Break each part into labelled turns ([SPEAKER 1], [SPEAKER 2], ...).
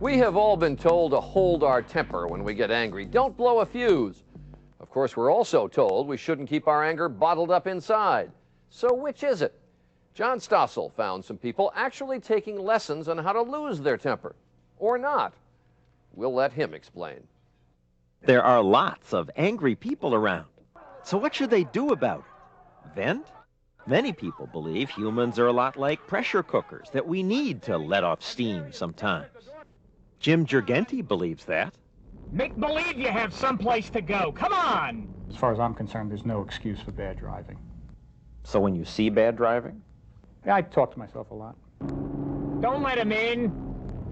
[SPEAKER 1] We have all been told to hold our temper when we get angry. Don't blow a fuse. Of course, we're also told we shouldn't keep our anger bottled up inside. So which is it? John Stossel found some people actually taking lessons on how to lose their temper. Or not. We'll let him explain.
[SPEAKER 2] There are lots of angry people around. So what should they do about it? Vent? Many people believe humans are a lot like pressure cookers, that we need to let off steam sometimes. Jim Gergenti believes that.
[SPEAKER 3] Make believe you have someplace to go. Come on!
[SPEAKER 4] As far as I'm concerned, there's no excuse for bad driving.
[SPEAKER 2] So when you see bad driving?
[SPEAKER 4] Yeah, I talk to myself a lot.
[SPEAKER 3] Don't let him in.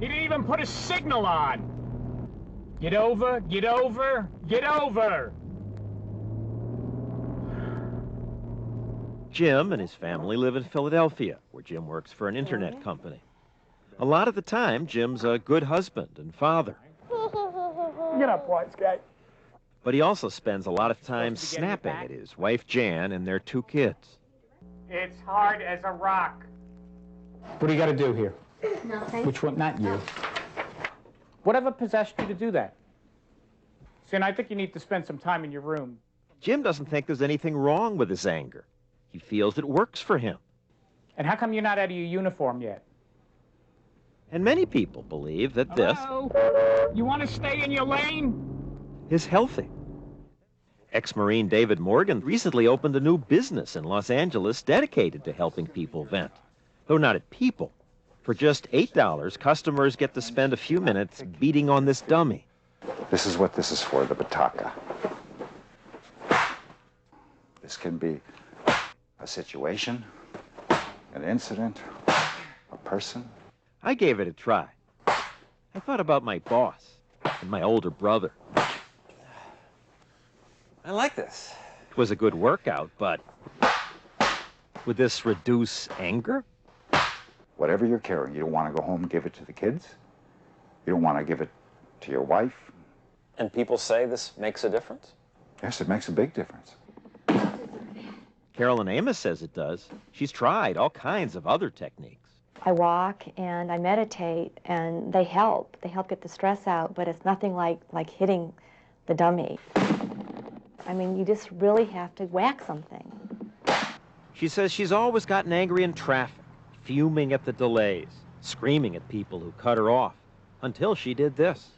[SPEAKER 3] He didn't even put a signal on. Get over, get over, get over!
[SPEAKER 2] Jim and his family live in Philadelphia, where Jim works for an internet company. A lot of the time, Jim's a good husband and father.
[SPEAKER 4] Get up, white guy.
[SPEAKER 2] But he also spends a lot of time snapping at his wife, Jan, and their 2 kids.
[SPEAKER 3] It's hard as a rock.
[SPEAKER 4] What do you got to do here?
[SPEAKER 5] Nothing.
[SPEAKER 4] Which one? Not you. Whatever possessed you to do that? See, and I think you need to spend some time in your room.
[SPEAKER 2] Jim doesn't think there's anything wrong with his anger. He feels it works for him.
[SPEAKER 4] And how come you're not out of your uniform yet?
[SPEAKER 2] And many people believe that this
[SPEAKER 3] You want to stay in your lane?
[SPEAKER 2] is healthy. Ex-Marine David Morgan recently opened a new business in Los Angeles dedicated to helping people vent. Though not at people. For just $8, customers get to spend a few minutes beating on this dummy.
[SPEAKER 6] This is what this is for, the bataka. This can be a situation, an incident, a person.
[SPEAKER 2] I gave it a try. I thought about my boss and my older brother.
[SPEAKER 7] I like this.
[SPEAKER 2] It was a good workout, but would this reduce anger?
[SPEAKER 6] Whatever you're carrying, you don't want to go home and give it to the kids. You don't want to give it to your wife.
[SPEAKER 7] And people say this makes a difference?
[SPEAKER 6] Yes, it makes a big difference.
[SPEAKER 2] Carolyn Amos says it does. She's tried all kinds of other techniques.
[SPEAKER 5] I walk and I meditate, and they help. They help get the stress out, but it's nothing like hitting the dummy. I mean, you just really have to whack something.
[SPEAKER 2] She says she's always gotten angry in traffic, fuming at the delays, screaming at people who cut her off, until she did this.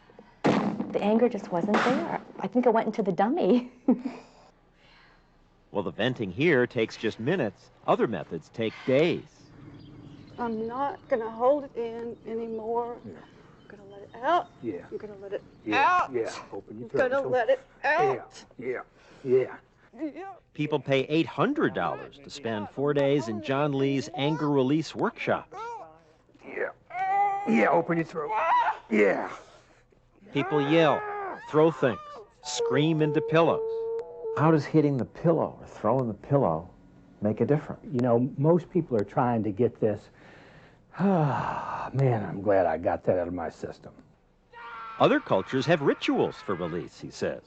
[SPEAKER 5] The anger just wasn't there. I think it went into the dummy.
[SPEAKER 2] Well, the venting here takes just minutes. Other methods take days.
[SPEAKER 8] I'm not going to hold it in anymore.
[SPEAKER 4] Yeah.
[SPEAKER 8] I'm going to let it out.
[SPEAKER 4] Yeah.
[SPEAKER 8] I'm going to let it
[SPEAKER 4] Yeah.
[SPEAKER 8] out.
[SPEAKER 4] Yeah. Open your
[SPEAKER 8] I'm going to let it out.
[SPEAKER 4] Yeah. Yeah.
[SPEAKER 8] Yeah.
[SPEAKER 2] People pay $800 to spend 4 days in John Lee's anger release workshops.
[SPEAKER 4] Yeah. Yeah. Open your throat. Yeah.
[SPEAKER 2] People yell, throw things, scream into pillows.
[SPEAKER 9] How does hitting the pillow or throwing the pillow make a difference?
[SPEAKER 4] You know, most people are trying to get this. Ah, man, I'm glad I got that out of my system.
[SPEAKER 2] Other cultures have rituals for release, he says.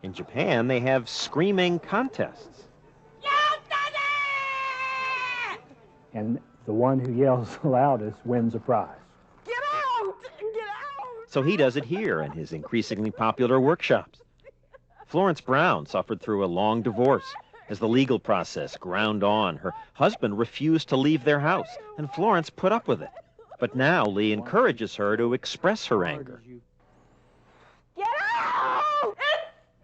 [SPEAKER 2] In Japan, they have screaming contests.
[SPEAKER 4] And the one who yells the loudest wins a prize.
[SPEAKER 8] Get out! Get out!
[SPEAKER 2] So he does it here in his increasingly popular workshops. Florence Brown suffered through a long divorce. As the legal process ground on, her husband refused to leave their house, and Florence put up with it. But now Lee encourages her to express her anger.
[SPEAKER 8] Get out!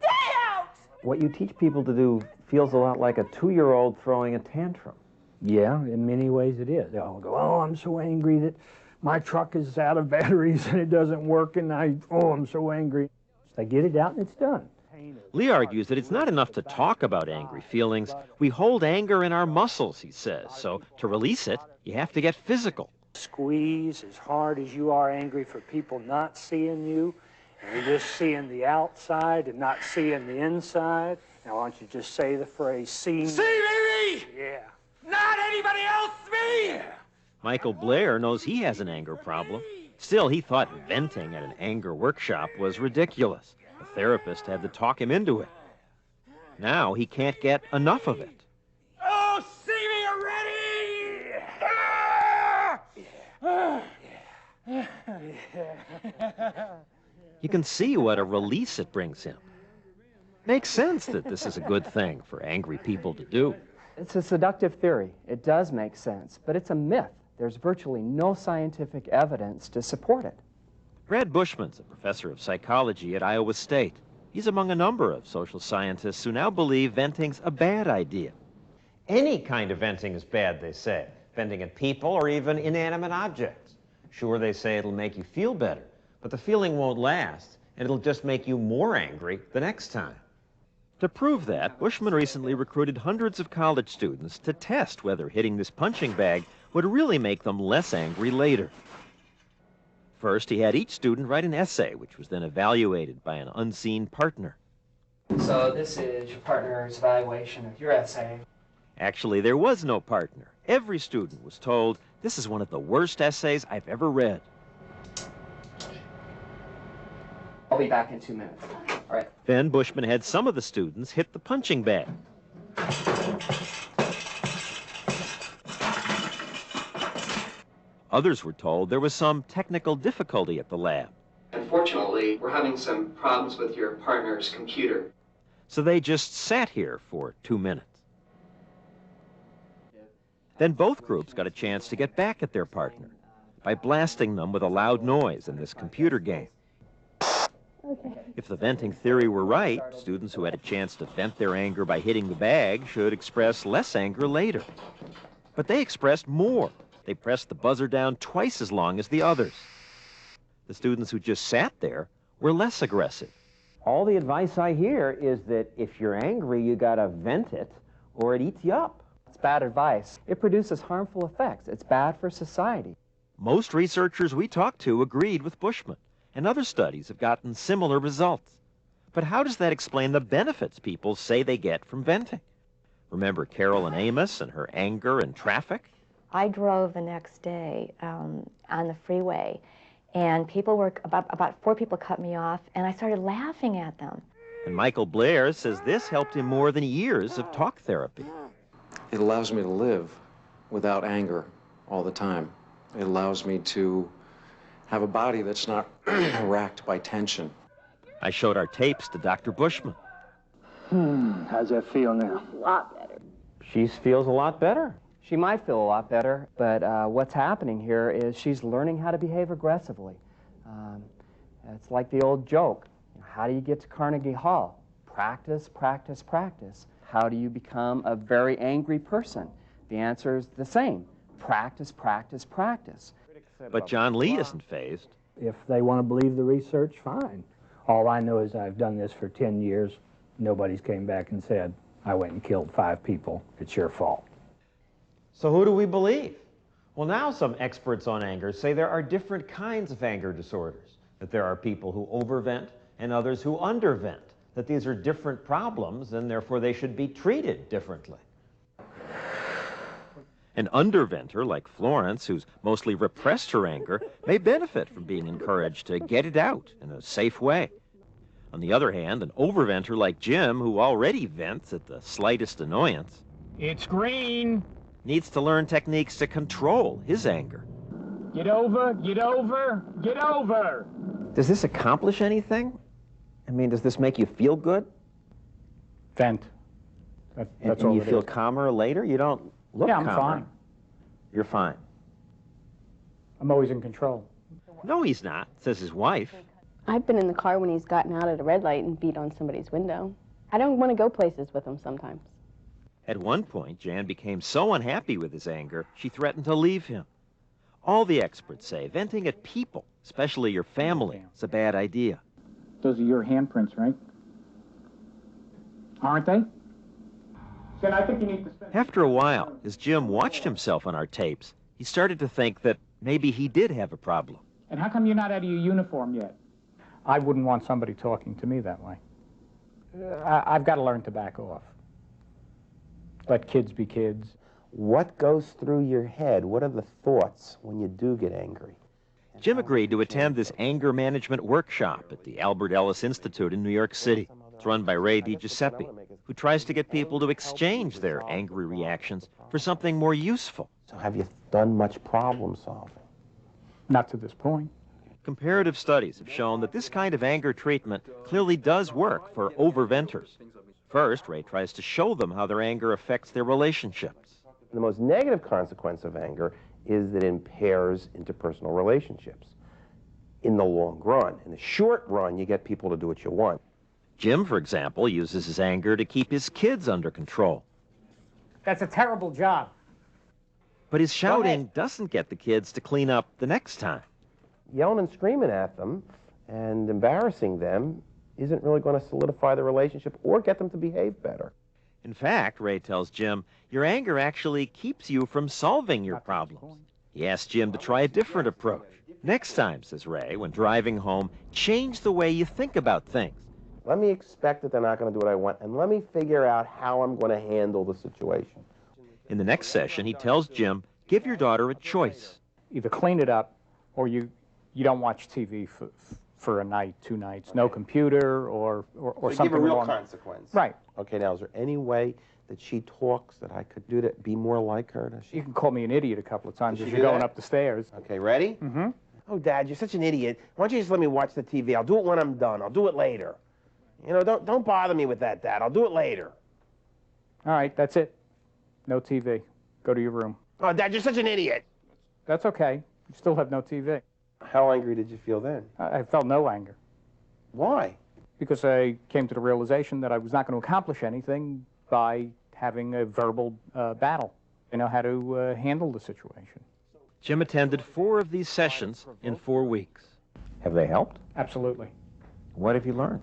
[SPEAKER 8] Stay out!
[SPEAKER 9] What you teach people to do feels a lot like a 2-year-old throwing a tantrum.
[SPEAKER 4] Yeah, in many ways it is. They'll go, oh, I'm so angry that my truck is out of batteries and it doesn't work, and I'm so angry. They get it out and it's done.
[SPEAKER 2] Lee argues that it's not enough to talk about angry feelings. We hold anger in our muscles, he says. So to release it, you have to get physical.
[SPEAKER 10] Squeeze as hard as you are angry for people not seeing you. And you're just seeing the outside and not seeing the inside. Now, why don't you just say the phrase, see me?
[SPEAKER 3] See me!
[SPEAKER 10] Yeah.
[SPEAKER 3] Not anybody else, me!
[SPEAKER 10] Yeah.
[SPEAKER 2] Michael Blair knows he has an anger problem. Still, he thought venting at an anger workshop was ridiculous. The therapist had to talk him into it. Now he can't get enough of it.
[SPEAKER 3] Oh, see me already!
[SPEAKER 2] You can see what a release it brings him. Makes sense that this is a good thing for angry people to do.
[SPEAKER 11] It's a seductive theory. It does make sense, but it's a myth. There's virtually no scientific evidence to support it.
[SPEAKER 2] Brad Bushman's a professor of psychology at Iowa State. He's among a number of social scientists who now believe venting's a bad idea.
[SPEAKER 12] Any kind of venting is bad, they say. Venting at people or even inanimate objects. Sure, they say it'll make you feel better, but the feeling won't last, and it'll just make you more angry the next time.
[SPEAKER 2] To prove that, Bushman recently recruited hundreds of college students to test whether hitting this punching bag would really make them less angry later. First, he had each student write an essay, which was then evaluated by an unseen partner.
[SPEAKER 11] So this is your partner's evaluation of your essay.
[SPEAKER 2] Actually, there was no partner. Every student was told, "This is one of the worst essays I've ever read."
[SPEAKER 11] I'll be back in 2 minutes. All right.
[SPEAKER 2] Then Bushman had some of the students hit the punching bag. Others were told there was some technical difficulty at the lab.
[SPEAKER 11] Unfortunately, we're having some problems with your partner's computer.
[SPEAKER 2] So they just sat here for 2 minutes. Then both groups got a chance to get back at their partner by blasting them with a loud noise in this computer game.
[SPEAKER 5] Okay.
[SPEAKER 2] If the venting theory were right, students who had a chance to vent their anger by hitting the bag should express less anger later. But they expressed more. They pressed the buzzer down twice as long as the others. The students who just sat there were less aggressive.
[SPEAKER 9] All the advice I hear is that if you're angry, you gotta vent it or it eats you up.
[SPEAKER 11] It's bad advice. It produces harmful effects. It's bad for society.
[SPEAKER 2] Most researchers we talked to agreed with Bushman, and other studies have gotten similar results. But how does that explain the benefits people say they get from venting? Remember Carol and Amos and her anger and traffic?
[SPEAKER 5] I drove the next day on the freeway, and people were, about 4 people cut me off, and I started laughing at them.
[SPEAKER 2] And Michael Blair says this helped him more than years of talk therapy.
[SPEAKER 13] It allows me to live without anger all the time. It allows me to have a body that's not racked by tension.
[SPEAKER 2] I showed our tapes to Dr. Bushman.
[SPEAKER 10] How's that feel now?
[SPEAKER 5] A lot better.
[SPEAKER 9] She feels a lot better.
[SPEAKER 11] She might feel a lot better, but what's happening here is she's learning how to behave aggressively. It's like the old joke. How do you get to Carnegie Hall? Practice, practice, practice. How do you become a very angry person? The answer is the same. Practice, practice, practice.
[SPEAKER 2] But John Lee isn't fazed.
[SPEAKER 4] If they want to believe the research, fine. All I know is I've done this for 10 years. Nobody's came back and said, I went and killed 5 people. It's your fault.
[SPEAKER 12] So who do we believe? Well, now some experts on anger say there are different kinds of anger disorders, that there are people who overvent and others who undervent, that these are different problems and therefore they should be treated differently.
[SPEAKER 2] An underventer like Florence, who's mostly repressed her anger, may benefit from being encouraged to get it out in a safe way. On the other hand, an overventer like Jim, who already vents at the slightest annoyance,
[SPEAKER 3] It's green.
[SPEAKER 2] needs to learn techniques to control his anger.
[SPEAKER 3] Get over, get over, get over.
[SPEAKER 9] Does this accomplish anything? I mean, does this make you feel good?
[SPEAKER 4] Vent. That's all
[SPEAKER 9] And you
[SPEAKER 4] it
[SPEAKER 9] feel
[SPEAKER 4] is.
[SPEAKER 9] calmer later? You don't look
[SPEAKER 4] Yeah, I'm
[SPEAKER 9] calmer.
[SPEAKER 4] fine.
[SPEAKER 9] You're fine.
[SPEAKER 4] I'm always in control.
[SPEAKER 2] No, he's not, says his wife.
[SPEAKER 14] I've been in the car when he's gotten out at a red light and beat on somebody's window. I don't want to go places with him sometimes.
[SPEAKER 2] At one point, Jan became so unhappy with his anger, she threatened to leave him. All the experts say venting at people, especially your family, is a bad idea.
[SPEAKER 15] Those are your handprints, right? Aren't they? Then I think you need to spend...
[SPEAKER 2] After a while, as Jim watched himself on our tapes, he started to think that maybe he did have a problem.
[SPEAKER 15] And how come you're not out of your uniform yet?
[SPEAKER 4] I wouldn't want somebody talking to me that way. I've got to learn to back off. Let kids be kids.
[SPEAKER 16] What goes through your head? What are the thoughts when you do get angry?
[SPEAKER 2] Jim agreed to attend this anger management workshop at the Albert Ellis Institute in New York City. It's run by Ray DiGiuseppe, who tries to get people to exchange their angry reactions for something more useful.
[SPEAKER 16] So have you done much problem solving?
[SPEAKER 15] Not to this point.
[SPEAKER 2] Comparative studies have shown that this kind of anger treatment clearly does work for overventers. First, Ray tries to show them how their anger affects their relationships.
[SPEAKER 16] The most negative consequence of anger is that it impairs interpersonal relationships in the long run. In the short run, you get people to do what you want.
[SPEAKER 2] Jim, for example, uses his anger to keep his kids under control.
[SPEAKER 10] That's a terrible job.
[SPEAKER 2] But his shouting doesn't get the kids to clean up the next time.
[SPEAKER 16] Yelling and screaming at them and embarrassing them isn't really going to solidify the relationship or get them to behave better.
[SPEAKER 2] In fact, Ray tells Jim, your anger actually keeps you from solving your problems. He asks Jim to try a different approach. Next time, says Ray, when driving home, change the way you think about things.
[SPEAKER 16] Let me expect that they're not going to do what I want, and let me figure out how I'm going to handle the situation.
[SPEAKER 2] In the next session, he tells Jim, give your daughter a choice.
[SPEAKER 15] Either clean it up or you don't watch TV for a night, 2 nights. No computer or something.
[SPEAKER 16] Give a real
[SPEAKER 15] along.
[SPEAKER 16] consequence.
[SPEAKER 15] Right.
[SPEAKER 16] Okay, now is there any way that she talks that I could do to be more like her?
[SPEAKER 15] You can call me an idiot a couple of times
[SPEAKER 16] Does
[SPEAKER 15] as
[SPEAKER 16] she
[SPEAKER 15] you're
[SPEAKER 16] do
[SPEAKER 15] going
[SPEAKER 16] that?
[SPEAKER 15] up the stairs.
[SPEAKER 16] Okay, ready?
[SPEAKER 15] Mm-hmm.
[SPEAKER 16] Oh, Dad, you're such an idiot. Why don't you just let me watch the TV? I'll do it when I'm done. I'll do it later. You know, don't bother me with that, Dad. I'll do it later.
[SPEAKER 15] All right, that's it. No TV. Go to your room.
[SPEAKER 16] Oh, Dad, you're such an idiot.
[SPEAKER 15] That's okay. You still have no TV.
[SPEAKER 16] How angry did you feel then?
[SPEAKER 15] I felt no anger.
[SPEAKER 16] Why?
[SPEAKER 15] Because I came to the realization that I was not going to accomplish anything by having a verbal battle. I know how to handle the situation.
[SPEAKER 2] Jim attended 4 of these sessions in 4 weeks.
[SPEAKER 9] Have they helped?
[SPEAKER 15] Absolutely.
[SPEAKER 9] What have you learned?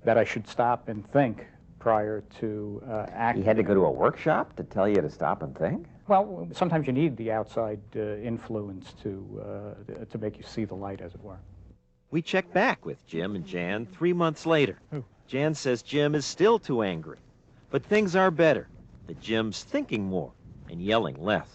[SPEAKER 15] That I should stop and think prior to acting.
[SPEAKER 9] You had to go to a workshop to tell you to stop and think?
[SPEAKER 15] Well, sometimes you need the outside influence to make you see the light, as it were.
[SPEAKER 2] We check back with Jim and Jan 3 months later. Jan says Jim is still too angry, but things are better, that Jim's thinking more and yelling less.